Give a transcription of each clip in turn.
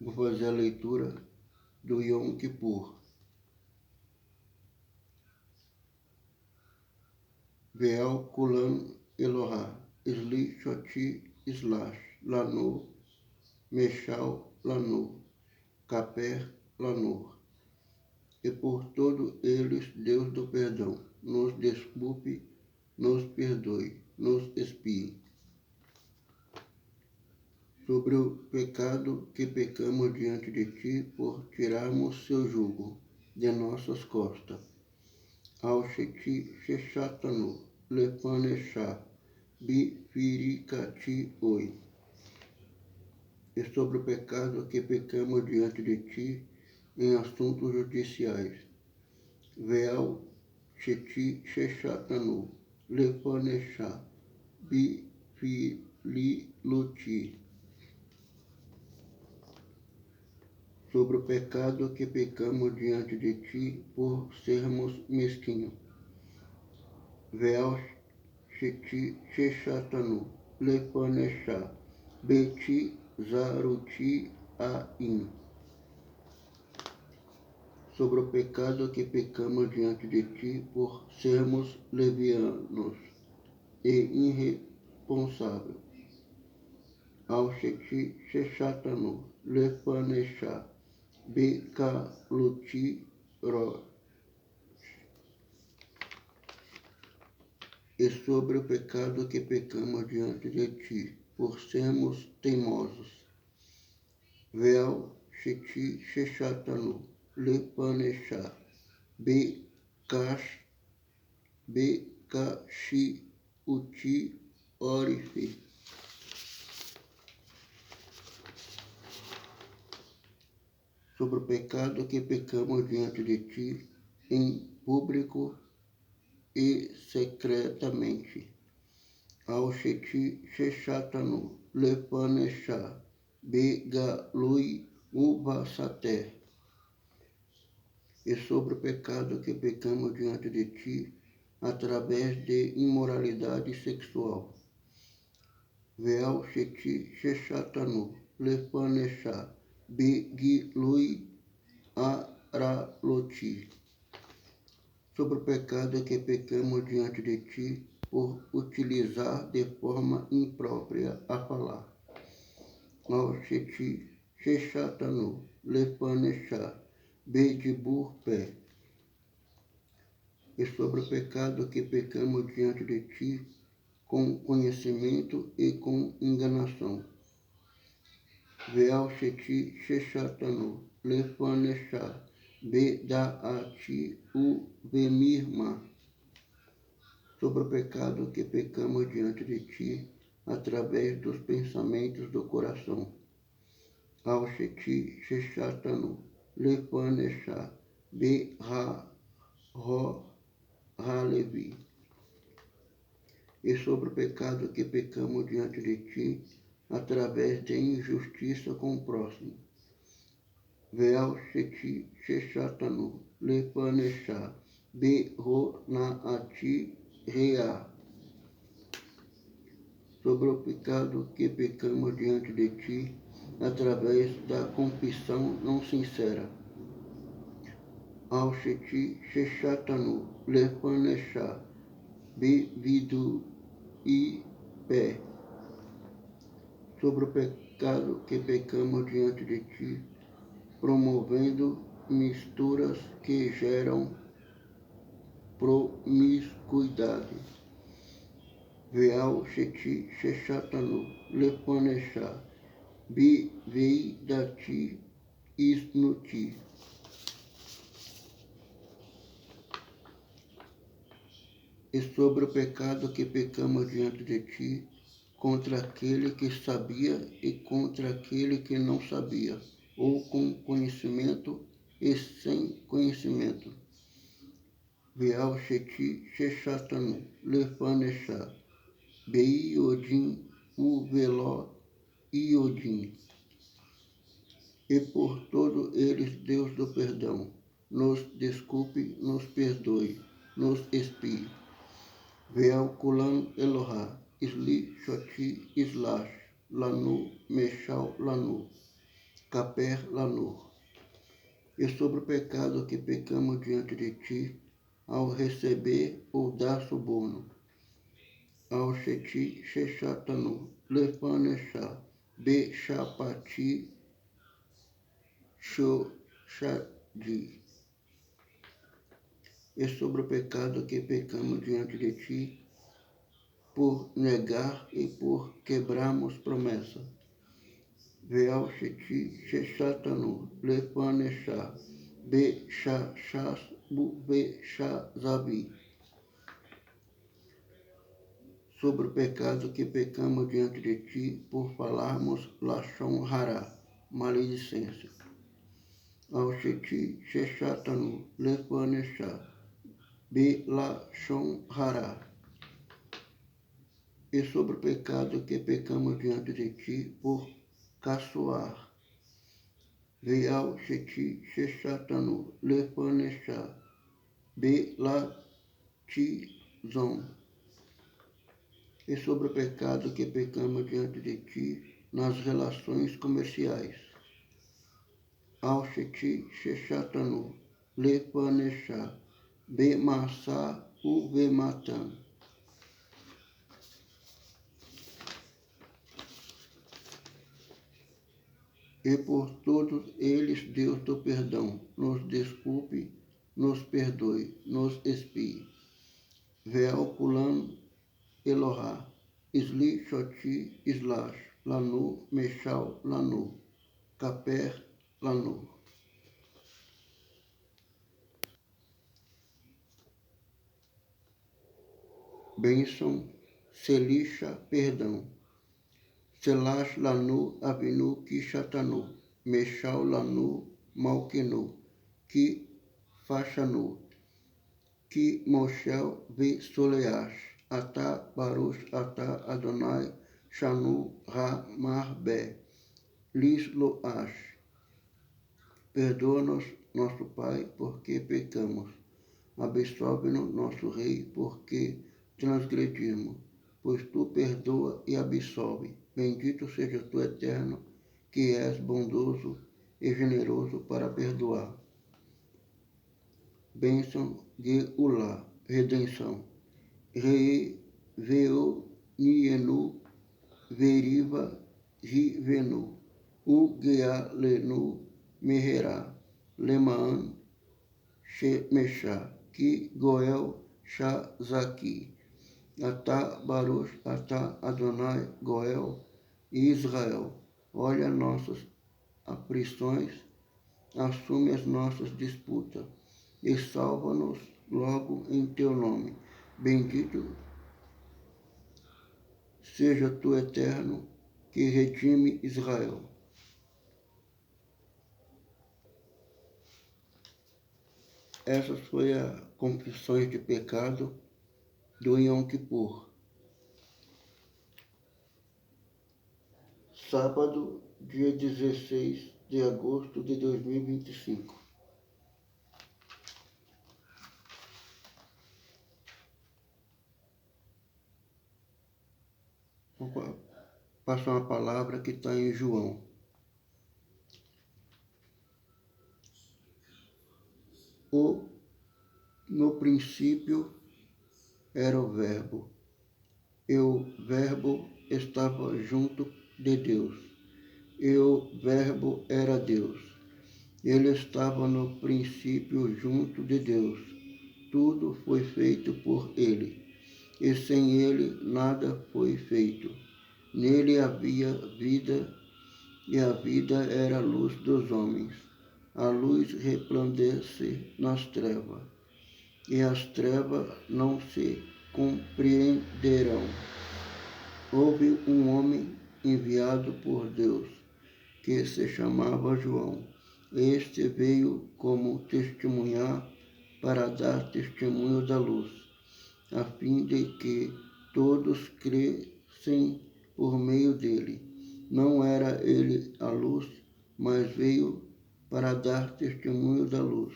Vou fazer a leitura do Yom Kippur. Ve'al kulam Elohá, Isli Shoti Islash, Lanu, Meshal Lanu, Kaper Lanu. E por todos eles, Deus do perdão, nos desculpe, nos perdoe, nos expie. Sobre o pecado que pecamos diante de ti por tirarmos seu jugo de nossas costas. Ao Sheti Shechatanu, Lepanechá, Bifirikati Oi. E sobre o pecado que pecamos diante de ti em assuntos judiciais. Veal Sheti Shechatanu, Lepanechá, Bifililuti. Sobre o pecado que pecamos diante de ti por sermos mesquinhos. Veal Sheti Shechatanu, Lepanechá, Beti Zaruti Ain. Sobre o pecado que pecamos diante de ti por sermos levianos e irresponsáveis. Ao Sheti Shechatanu, Lepanechá, Bekaluti Rosh. E sobre o pecado que pecamos diante de ti, por sermos teimosos. Veal Sheti Shechatanu, Lepanechá, Bekashi Uti Orife. Sobre o pecado que pecamos diante de ti, em público e secretamente. Ao Sheti Shechatanu, Lepanechá, Begalui Ubasaté. E sobre o pecado que pecamos diante de ti, através de imoralidade sexual. Veal Sheti Shechatanu, Lepanechá, Begilui Araloti. Sobre o pecado que pecamos diante de ti por utilizar de forma imprópria a falar. Ao Sheti Shechatanu, Lepanechá, Bedibur Pé. E sobre o pecado que pecamos diante de ti com conhecimento e com enganação. Veal Sheti Shechatanu, Lepanechá, Bedaati Uvemirma. Sobre o pecado que pecamos diante de ti através dos pensamentos do coração. Ao Sheti Shechatanu, Lepanechá, Beha'halevi. E sobre o pecado que pecamos diante de ti através de injustiça com o próximo. Veal Sheti Shechatanu, Lepanechá, Behonaati Rea. Sobre o pecado que pecamos diante de ti através da confissão não sincera. Ao Sheti Shechatanu, Lepanechá, Bevidu e Pé. Sobre o pecado que pecamos diante de ti, promovendo misturas que geram promiscuidade. Veal Sheti Shechatanu, Lepanechá, Biveidati Isnuti. E sobre o pecado que pecamos diante de ti, contra aquele que sabia e contra aquele que não sabia, ou com conhecimento e sem conhecimento. Veal Sheti Shechatanu, Lepanechá, Beiodin Uveló Iodin. E por todos eles, Deus do perdão, nos desculpe, nos perdoe, nos expie. Veal kulam Elohá, Isli Shoti Islash, Lanu, Meshal Lanu, Capernaum. E sobre o pecado que pecamos diante de ti, ao receber ou dar suborno, ao Sheti Shechatanu, Lepanechá, Bechapati, Shoshadi. E sobre o pecado que pecamos diante de ti, por negar e por quebrarmos promessa. Veal Sheti Shechatanu, Lepanechá, Bechachasbu, Bechazabi. Sobre o pecado que pecamos diante de ti, por falarmos Lashon Hará, maledicência. Ao Sheti Shechatanu, Lepanechá, Belashon Hará. E sobre o pecado que pecamos diante de ti, por caçoar. Veal Sheti Shechatanu, Lepanechá, Belatizon. E sobre o pecado que pecamos diante de ti nas relações comerciais. Ao Sheti Shechatanu, Lepanechá, Bemassa, Uvematan. E por todos eles, Deus do perdão, nos desculpe, nos perdoe, nos expie. Veal Kulan Elohá, Isli Shoti Islash, Lanu, Meshal, Lanu, Caper, Lanu. Bênção, Selisha, perdão. Selash Lanu, Avinu, Kishatanu, Meshal Lanu, Malkenu, Ki Fashanu, Ki Moshel, Vi Soleash, Ata Baruch, Ata Adonai, Shanu, Ra, Marbe, Lis Loash. Perdoa-nos, nosso Pai, porque pecamos. Absolve-nos, nosso Rei, porque transgredimos. Pois tu perdoa e absolve. Bendito seja tu, Eterno, que és bondoso e generoso para perdoar. Bênção, Geulá, redenção. Rei, Veo, Nienu, Veriva, Rivenu, Ugealenu, Meherá, Lemaan, Shemeshá, Ki Goel, Shazaki, Ata Baruch, Ata Adonai, Goel e Israel. Olha nossas aflições, assume as nossas disputas e salva-nos logo em teu nome. Bendito seja tu, Eterno, que redime Israel. Essas foram as confissões de pecado do Yom Kippur. Sábado, dia 16 de agosto de 2025. Vou passar uma palavra que está em João. No princípio era o Verbo, e o Verbo estava junto de Deus, e o Verbo era Deus. Ele estava no princípio junto de Deus. Tudo foi feito por ele, e sem ele nada foi feito. Nele havia vida, e a vida era a luz dos homens. A luz resplandece nas trevas, e as trevas não se compreenderão. Houve um homem enviado por Deus, que se chamava João. Este veio como testemunhar para dar testemunho da luz, a fim de que todos crescem por meio dele. Não era ele a luz, mas veio para dar testemunho da luz.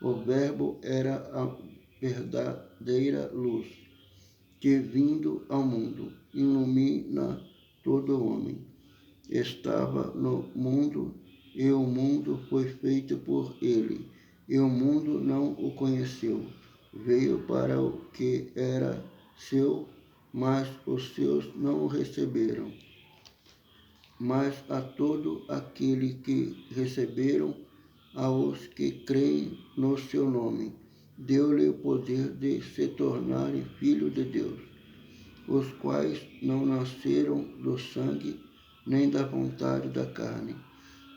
O Verbo era a verdadeira luz, que vindo ao mundo ilumina todo homem. Estava no mundo, e o mundo foi feito por ele, e o mundo não o conheceu. Veio para o que era seu, mas os seus não o receberam. Mas a todo aquele que receberam, aos que creem no seu nome, deu-lhe o poder de se tornarem filhos de Deus, os quais não nasceram do sangue, nem da vontade da carne,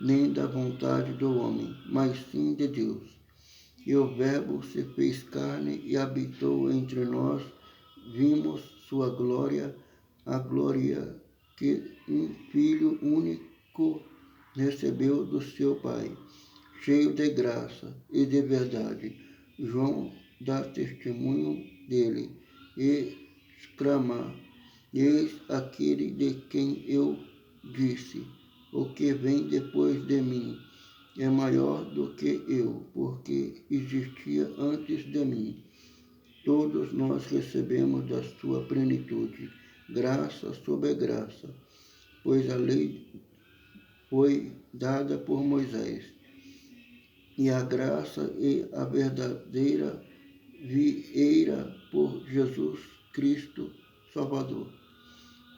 nem da vontade do homem, mas sim de Deus. E o Verbo se fez carne e habitou entre nós, vimos sua glória, a glória que um Filho único recebeu do seu Pai, cheio de graça e de verdade. João dá testemunho dele e exclama: Eis aquele de quem eu disse, o que vem depois de mim é maior do que eu, porque existia antes de mim. Todos nós recebemos da sua plenitude, graça sobre graça, pois a lei foi dada por Moisés, e a graça e a verdadeira vieira por Jesus Cristo Salvador.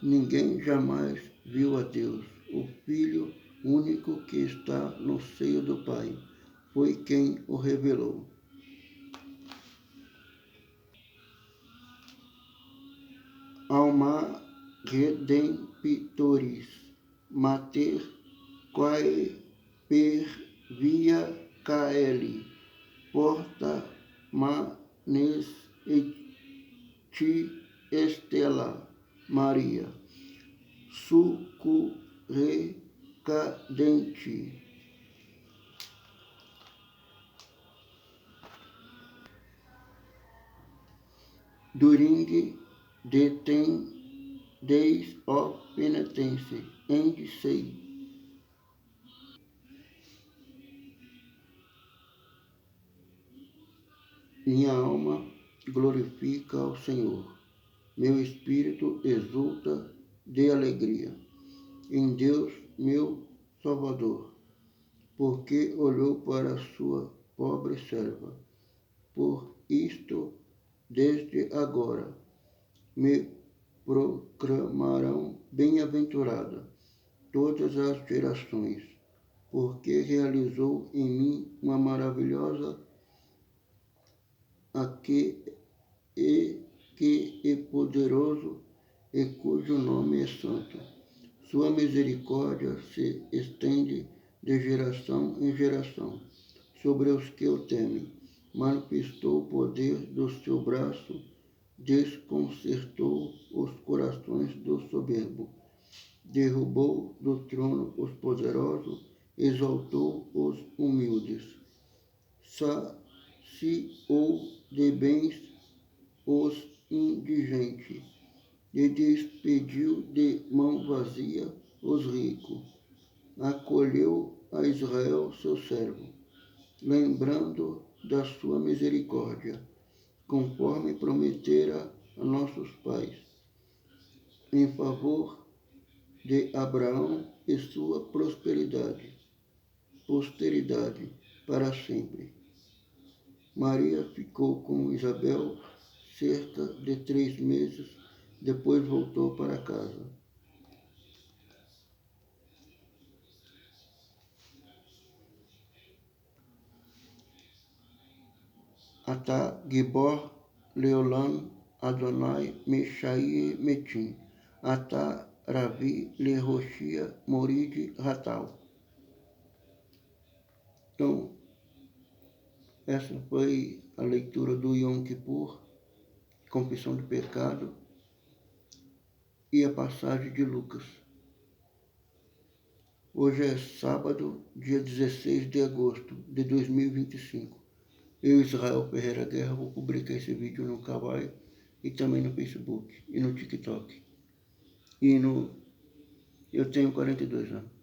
Ninguém jamais viu a Deus. O Filho único que está no seio do Pai foi quem o revelou. Alma redemptoris mater quae per via caeli porta manes et estella Maria succurre cadenti. During the 10 days of penitence and say, minha alma glorifica ao Senhor, meu espírito exulta de alegria em Deus, meu Salvador, porque olhou para a sua pobre serva. Por isto, desde agora, me proclamarão bem-aventurada todas as gerações, porque realizou em mim uma maravilhosa que é poderoso e cujo nome é santo. Sua misericórdia se estende de geração em geração sobre os que o temem. Manifestou o poder do seu braço, desconcertou os corações do soberbo, derrubou do trono os poderosos, exaltou os humildes, saciou de bens os indigentes e despediu de mão vazia os ricos. Acolheu a Israel, seu servo, lembrando da sua misericórdia, conforme prometera a nossos pais, em favor de Abraão e sua posteridade para sempre. Maria ficou com Isabel cerca de 3 meses, depois voltou para casa. Ata Gibor Leolam Adonai Meshai Metim. Ata Ravi Leroshia Moride Ratal. Então, essa foi a leitura do Yom Kippur, confissão de pecado, e a passagem de Lucas. Hoje é sábado, dia 16 de agosto de 2025. Eu, Israel Ferreira Guerra, vou publicar esse vídeo no Kawaii e também no Facebook e no TikTok. Eu tenho 42 anos.